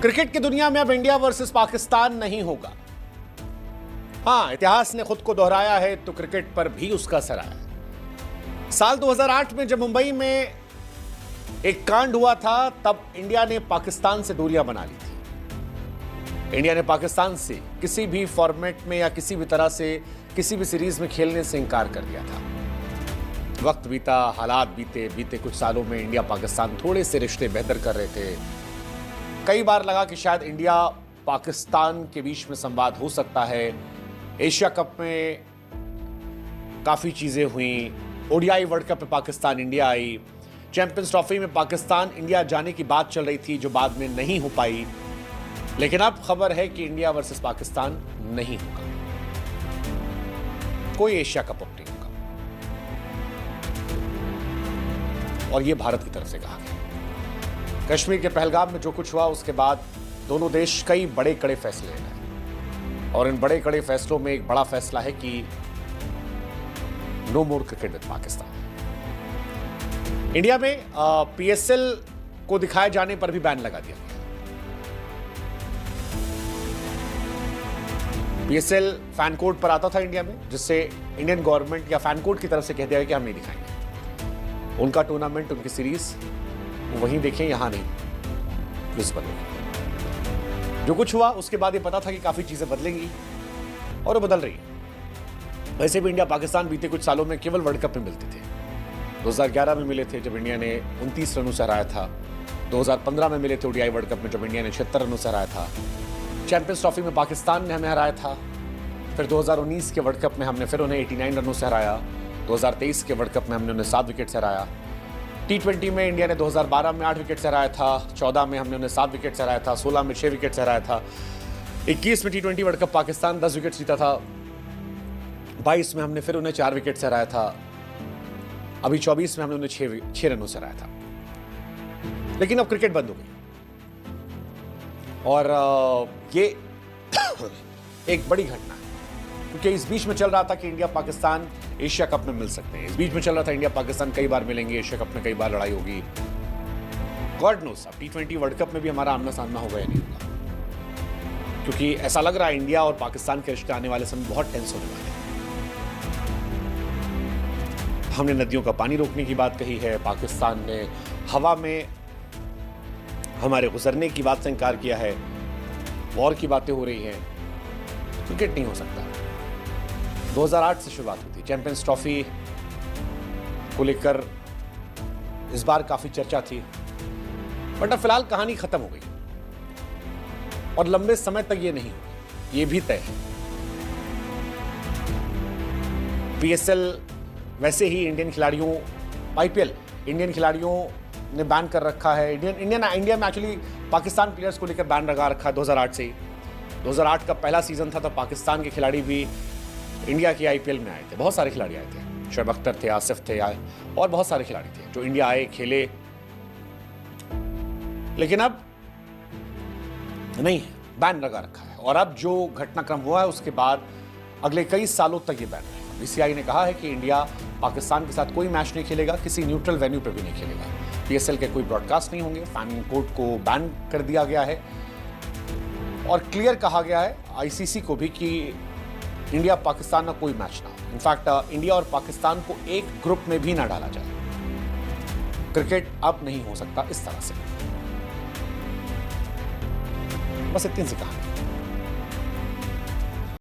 Cricket की दुनिया में अब इंडिया वर्सेस पाकिस्तान नहीं होगा। हां, इतिहास ने खुद को दोहराया है तो क्रिकेट पर भी उसका असर आया। साल 2008 में जब मुंबई में एक कांड हुआ था, तब इंडिया ने पाकिस्तान से दूरियां बना ली थी। इंडिया ने पाकिस्तान से किसी भी फॉर्मेट में या किसी भी तरह से किसी भी सीरीज में खेलने से इंकार कर दिया था। वक्त बीता, हालात बीते कुछ सालों में इंडिया पाकिस्तान थोड़े से रिश्ते बेहतर कर रहे थे। कई बार लगा कि शायद इंडिया पाकिस्तान के बीच में संवाद हो सकता है। एशिया कप में काफी चीजें हुई, ओडीआई वर्ल्ड कप में Pakistan India I, champions trophy में पाकिस्तान इंडिया जाने की बात चल रही थी जो बाद में नहीं हो पाई। लेकिन अब खबर है कि इंडिया वर्सेस पाकिस्तान नहीं होगा, कोई एशिया कप नहीं होगा। और यह भारत की तरफ से कहा गया। कश्मीर के पहलगाम में जो कुछ हुआ उसके बाद दोनों देश कई बड़े कड़े फैसले ले रहे, और इन बड़े कड़े फैसलों में एक बड़ा फैसला है कि no more cricket with Pakistan. India में पीएसएल को दिखाए जाने पर भी बैन लगा दिया गया। पीएसएल फैन कोड पर आता था इंडिया में, जिससे इंडियन गवर्नमेंट या फैन कोड की तरफ से कह दिया गया कि हम नहीं दिखाएंगे। उनका टूर्नामेंट, उनकी सीरीज वहीं देखें, यहां नहीं विजिबल होगी। जो कुछ हुआ उसके बाद ये पता था कि काफी चीजें बदलेंगी, और वो बदल रही है। वैसे भी इंडिया पाकिस्तान बीते कुछ सालों में केवल वर्ल्ड कप में मिलते थे। 2011 में मिले थे जब इंडिया ने 29 रनों से हराया था। 2015 में मिले थे ओडीआई वर्ल्ड कप में जब इंडिया ने 76 रनों से हराया था। चैंपियंस ट्रॉफी में पाकिस्तान ने हमें हराया था। फिर 2019 के वर्ल्ड कप में हमने फिर उन्हें 89 रनों से हराया। 2023 के वर्ल्ड कप में हमने उन्हें 7 विकेट से हराया। T20 में इंडिया ने 2012 में 8 विकेट से हराया था। 14 में हमने उन्हें 7 विकेट से हराया था। 16 में 6 विकेट से हराया था। 21 में T20 world cup Pakistan 10 wicket जीता था। 22 में हमने फिर उन्हें 4 विकेट से हराया था। अभी 24 में हमने उन्हें 6 रनों से हराया था। लेकिन अब क्रिकेट बंद हो गई, और ये एक बड़ी घटना है, क्योंकि इस बीच में चल रहा था कि इंडिया पाकिस्तान एशिया कप में मिल सकते हैं। इस बीच में चल रहा था इंडिया पाकिस्तान कई बार मिलेंगे, एशिया कप में कई बार लड़ाई होगी। गॉड नोस अब T20 वर्ल्ड कप में भी हमारा आमना सामना होगा या नहीं होगा, क्योंकि ऐसा लग रहा है इंडिया और पाकिस्तान के रिश्ते आने वाले समय बहुत टेंस होने वाले हैं। हमने नदियों का पानी रोकने की बात कही है, पाकिस्तान ने हवा में हमारे गुजरने की बात से इंकार किया है, वॉर की बातें हो रही हैं। क्रिकेट नहीं हो सकता। 2008 से शुरुआत हुई थी, चैंपियंस ट्रॉफी को लेकर इस बार काफी चर्चा थी, बट अब फिलहाल कहानी खत्म हो गई, और लंबे समय तक ये नहीं हुई, ये भी तय है। पीएसएल वैसे ही इंडियन खिलाड़ियों, आईपीएल इंडियन खिलाड़ियों ने बैन कर रखा है। इंडिया में एक्चुअली पाकिस्तान प्लेयर्स को लेकर बैन लगा रखा है 2008 से ही। 2008 का पहला सीजन था, तो पाकिस्तान के खिलाड़ी भी इंडिया की आईपीएल में आए थे। बहुत सारे खिलाड़ी आए थे, शोएब अख्तर थे, आसिफ थे, और बहुत सारे खिलाड़ी थे जो इंडिया आए, खेले। लेकिन अब नहीं है, बैन लगा रखा है। और अब जो घटनाक्रम हुआ है उसके बाद अगले कई सालों तक ये बैन रहेगा। बीसीसीआई ने कहा है कि इंडिया पाकिस्तान के साथ कोई मैच नहीं खेलेगा, किसी न्यूट्रल वेन्यू पर भी नहीं खेलेगा। पीएसएल के कोई ब्रॉडकास्ट नहीं होंगे। फैन कोड को बैन कर दिया गया है, और क्लियर कहा गया है आईसीसी को भी कि इंडिया पाकिस्तान का कोई मैच ना हो। इनफैक्ट इंडिया और पाकिस्तान को एक ग्रुप में भी ना डाला जाए। क्रिकेट अब नहीं हो सकता इस तरह से। बस इतनी सी कहानी।